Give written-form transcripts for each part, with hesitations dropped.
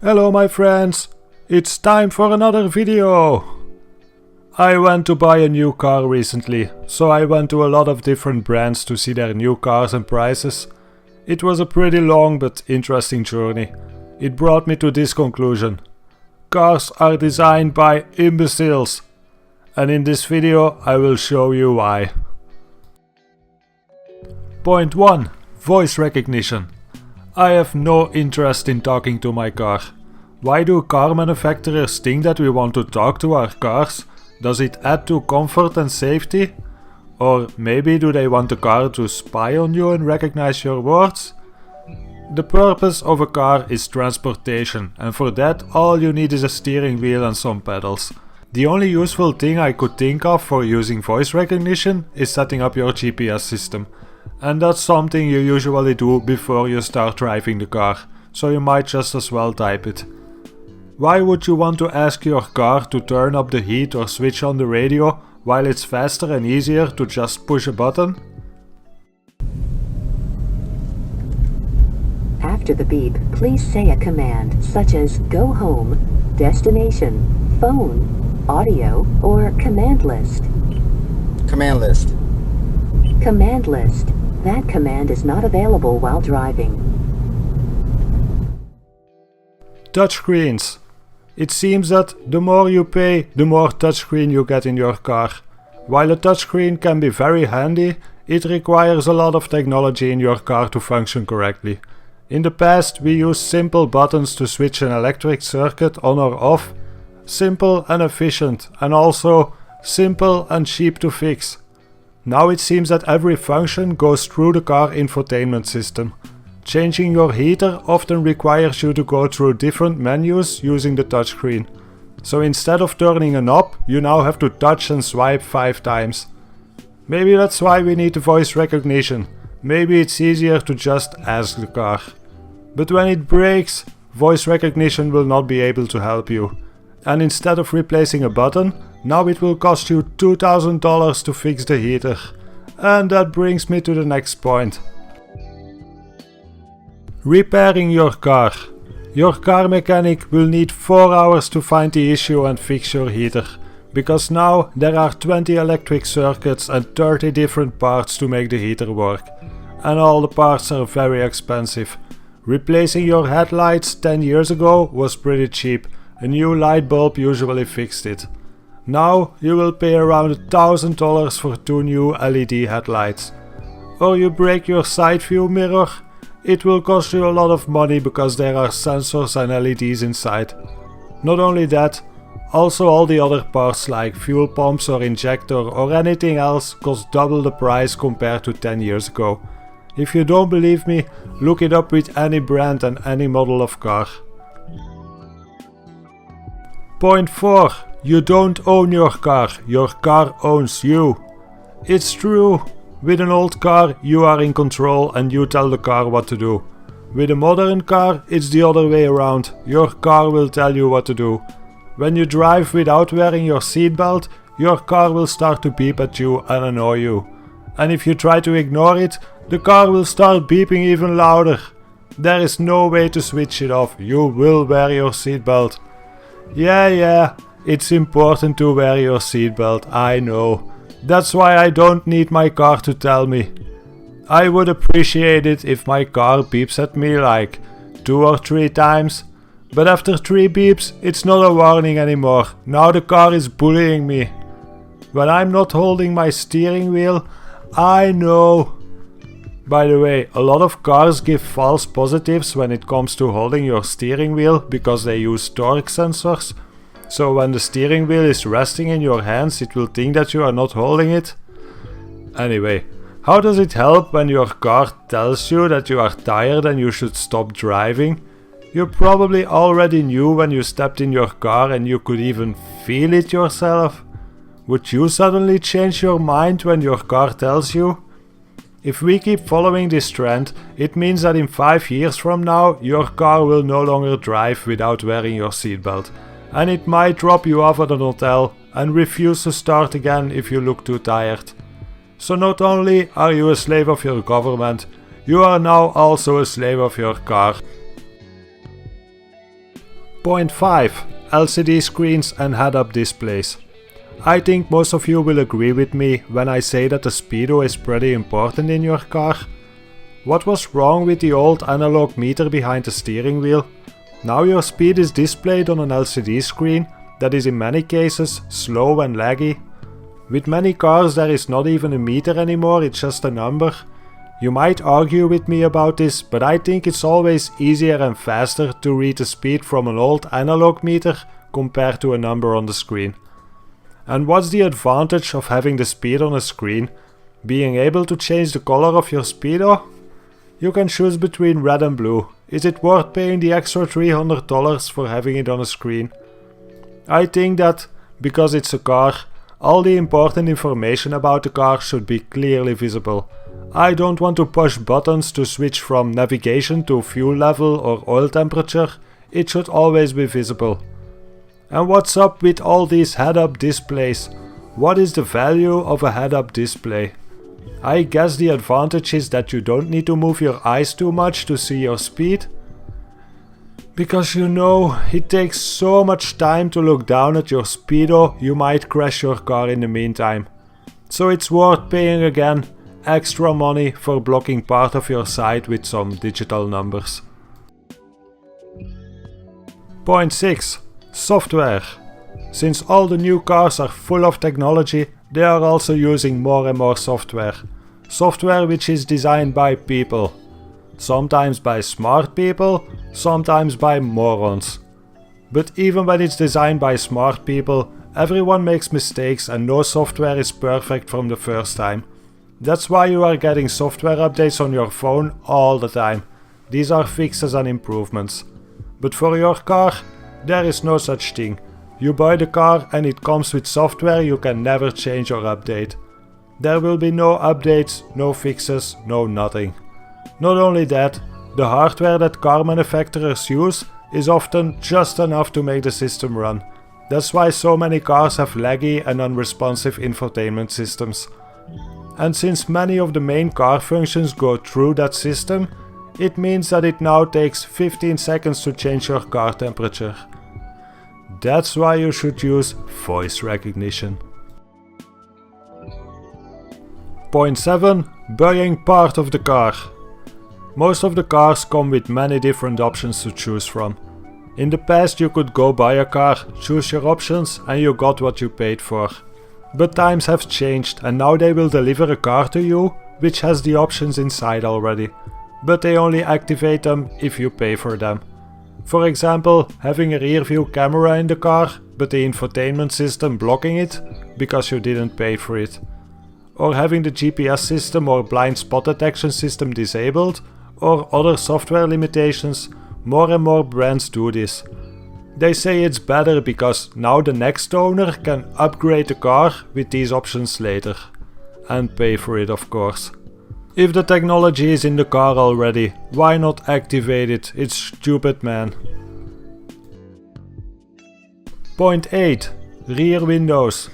Hello my friends, it's time for another video! I went to buy a new car recently, so I went to a lot of different brands to see their new cars and prices. It was a pretty long but interesting journey. It brought me to this conclusion. Cars are designed by imbeciles. And in this video I will show you why. Point 1. Voice recognition. I have no interest in talking to my car. Why do car manufacturers think that we want to talk to our cars? Does it add to comfort and safety? Or maybe do they want the car to spy on you and recognize your words? The purpose of a car is transportation, and for that all you need is a steering wheel and some pedals. The only useful thing I could think of for using voice recognition is setting up your GPS system. And that's something you usually do before you start driving the car, so you might just as well type it. Why would you want to ask your car to turn up the heat or switch on the radio while it's faster and easier to just push a button? After the beep, please say a command such as go home, destination, phone, audio, or command list. Command list. Command list. That command is not available while driving. Touchscreens. It seems that the more you pay, the more touchscreen you get in your car. While a touchscreen can be very handy, it requires a lot of technology in your car to function correctly. In the past we used simple buttons to switch an electric circuit on or off. Simple and efficient, and also simple and cheap to fix. Now it seems that every function goes through the car infotainment system. Changing your heater often requires you to go through different menus using the touchscreen. So instead of turning a knob, you now have to touch and swipe 5 times. Maybe that's why we need the voice recognition. Maybe it's easier to just ask the car. But when it breaks, voice recognition will not be able to help you. And instead of replacing a button, now it will cost you $2,000 to fix the heater. And that brings me to the next point. Repairing your car. Your car mechanic will need 4 hours to find the issue and fix your heater. Because now there are 20 electric circuits and 30 different parts to make the heater work. And all the parts are very expensive. Replacing your headlights 10 years ago was pretty cheap. A new light bulb usually fixed it. Now you will pay around $1,000 for 2 new LED headlights. Or you break your side view mirror. It will cost you a lot of money because there are sensors and LEDs inside. Not only that, also all the other parts like fuel pumps or injector or anything else cost double the price compared to 10 years ago. If you don't believe me, look it up with any brand and any model of car. Point 4. You don't own your car owns you. It's true. With an old car you are in control and you tell the car what to do. With a modern car it's the other way around, your car will tell you what to do. When you drive without wearing your seatbelt, your car will start to beep at you and annoy you. And if you try to ignore it, the car will start beeping even louder. There is no way to switch it off, you will wear your seatbelt. Yeah, it's important to wear your seatbelt, I know. That's why I don't need my car to tell me. I would appreciate it if my car beeps at me like 2 or 3 times. But after 3 beeps, it's not a warning anymore. Now the car is bullying me. When I'm not holding my steering wheel, I know. By the way, a lot of cars give false positives when it comes to holding your steering wheel because they use torque sensors. So when the steering wheel is resting in your hands, it will think that you are not holding it. Anyway, how does it help when your car tells you that you are tired and you should stop driving? You probably already knew when you stepped in your car and you could even feel it yourself. Would you suddenly change your mind when your car tells you? If we keep following this trend, it means that in 5 years from now your car will no longer drive without wearing your seatbelt. And it might drop you off at an hotel and refuse to start again if you look too tired. So not only are you a slave of your government, you are now also a slave of your car. Point 5. LCD screens and head-up displays. I think most of you will agree with me when I say that the speedo is pretty important in your car. What was wrong with the old analog meter behind the steering wheel? Now your speed is displayed on an LCD screen that is in many cases slow and laggy. With many cars there is not even a meter anymore, it's just a number. You might argue with me about this, but I think it's always easier and faster to read the speed from an old analog meter compared to a number on the screen. And what's the advantage of having the speed on a screen? Being able to change the color of your speedo? You can choose between red and blue. Is it worth paying the extra $300 for having it on a screen? I think that, because it's a car, all the important information about the car should be clearly visible. I don't want to push buttons to switch from navigation to fuel level or oil temperature. It should always be visible. And what's up with all these head-up displays? What is the value of a head-up display? I guess the advantage is that you don't need to move your eyes too much to see your speed. Because you know, it takes so much time to look down at your speedo, you might crash your car in the meantime. So it's worth paying again extra money for blocking part of your sight with some digital numbers. Point 6. Software. Since all the new cars are full of technology, they are also using more and more software. Software which is designed by people. Sometimes by smart people, sometimes by morons. But even when it's designed by smart people, everyone makes mistakes and no software is perfect from the first time. That's why you are getting software updates on your phone all the time. These are fixes and improvements. But for your car, there is no such thing. You buy the car and it comes with software you can never change or update. There will be no updates, no fixes, no nothing. Not only that, the hardware that car manufacturers use is often just enough to make the system run. That's why so many cars have laggy and unresponsive infotainment systems. And since many of the main car functions go through that system, it means that it now takes 15 seconds to change your car temperature. That's why you should use voice recognition. Point 7. Buying part of the car. Most of the cars come with many different options to choose from. In the past you could go buy a car, choose your options and you got what you paid for. But times have changed and now they will deliver a car to you which has the options inside already. But they only activate them if you pay for them. For example, having a rear view camera in the car but the infotainment system blocking it because you didn't pay for it. Or having the GPS system or blind spot detection system disabled, or other software limitations. More and more brands do this. They say it's better because now the next owner can upgrade the car with these options later. And pay for it, of course. If the technology is in the car already, why not activate it? It's stupid, man. Point 8. Rear windows.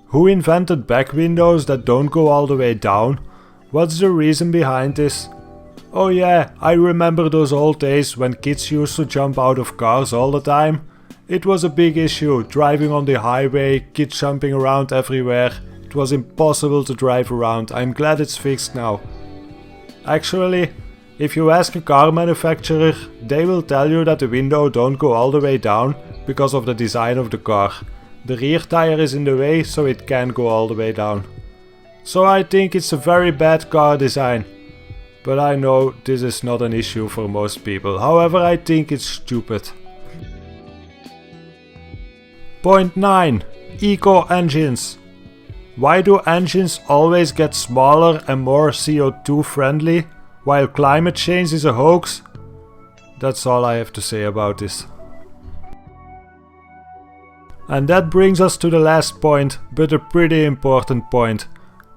Who invented back windows that don't go all the way down? What's the reason behind this? Oh yeah, I remember those old days when kids used to jump out of cars all the time. It was a big issue, driving on the highway, kids jumping around everywhere. It was impossible to drive around. I'm glad it's fixed now. Actually, if you ask a car manufacturer, they will tell you that the window don't go all the way down because of the design of the car. The rear tire is in the way, so it can't go all the way down. So I think it's a very bad car design. But I know this is not an issue for most people. However, I think it's stupid. Point 9. Eco engines. Why do engines always get smaller and more CO2 friendly, while climate change is a hoax? That's all I have to say about this. And that brings us to the last point, but a pretty important point.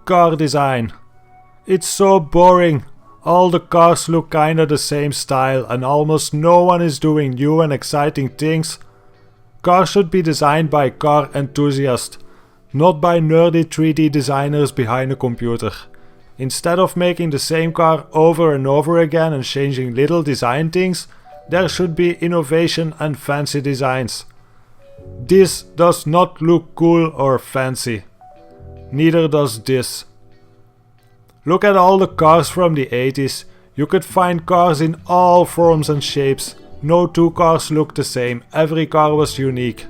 Car design. It's so boring. All the cars look kinda the same style and almost no one is doing new and exciting things. Cars should be designed by car enthusiasts, not by nerdy 3D designers behind a computer. Instead of making the same car over and over again and changing little design things, There should be innovation and fancy designs. This does not look cool or fancy. Neither does this. Look at all the cars from the 80s. You could find cars in all forms and shapes. No two cars look the same. Every car was unique.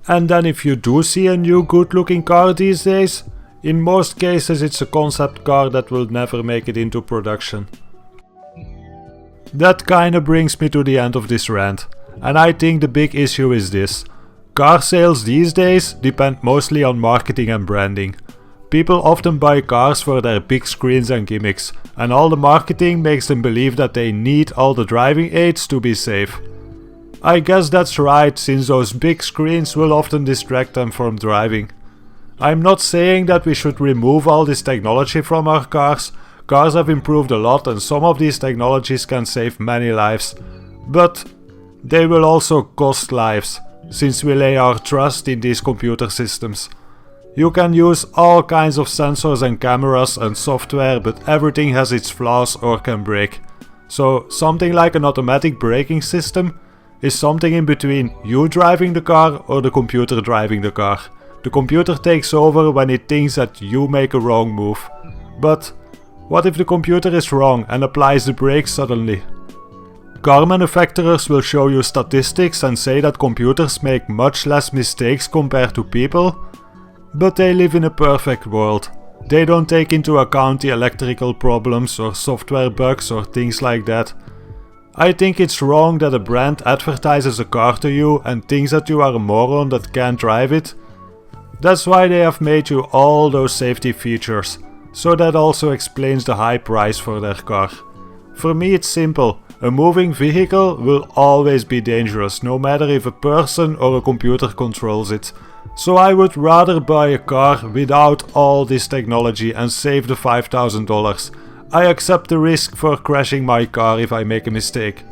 And then if you do see a new good looking car these days, in most cases it's a concept car that will never make it into production. That kinda brings me to the end of this rant, and I think the big issue is this. Car sales these days depend mostly on marketing and branding. People often buy cars for their big screens and gimmicks, and all the marketing makes them believe that they need all the driving aids to be safe. I guess that's right, since those big screens will often distract them from driving. I'm not saying that we should remove all this technology from our cars. Cars have improved a lot and some of these technologies can save many lives. But they will also cost lives, since we lay our trust in these computer systems. You can use all kinds of sensors and cameras and software, but everything has its flaws or can break. So something like an automatic braking system is something in between you driving the car or the computer driving the car. The computer takes over when it thinks that you make a wrong move. But what if the computer is wrong and applies the brakes suddenly? Car manufacturers will show you statistics and say that computers make much less mistakes compared to people, but they live in a perfect world. They don't take into account the electrical problems or software bugs or things like that. I think it's wrong that a brand advertises a car to you and thinks that you are a moron that can't drive it. That's why they have made you all those safety features, so that also explains the high price for their car. For me it's simple, a moving vehicle will always be dangerous, no matter if a person or a computer controls it. So I would rather buy a car without all this technology and save the $5,000. I accept the risk for crashing my car if I make a mistake.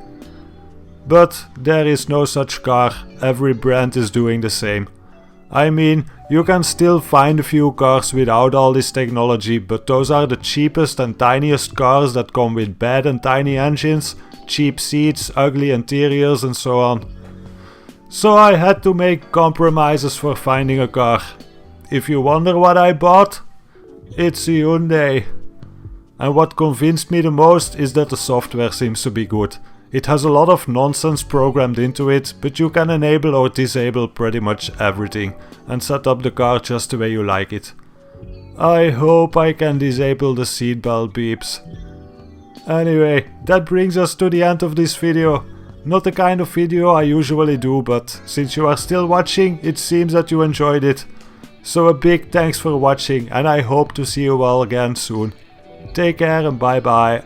But there is no such car, every brand is doing the same. I mean, you can still find a few cars without all this technology, but those are the cheapest and tiniest cars that come with bad and tiny engines, cheap seats, ugly interiors and so on. So I had to make compromises for finding a car. If you wonder what I bought, it's a Hyundai. And what convinced me the most is that the software seems to be good. It has a lot of nonsense programmed into it, but you can enable or disable pretty much everything and set up the car just the way you like it. I hope I can disable the seatbelt beeps. Anyway, that brings us to the end of this video. Not the kind of video I usually do, but since you are still watching, it seems that you enjoyed it. So a big thanks for watching and I hope to see you all again soon. Take care and bye bye.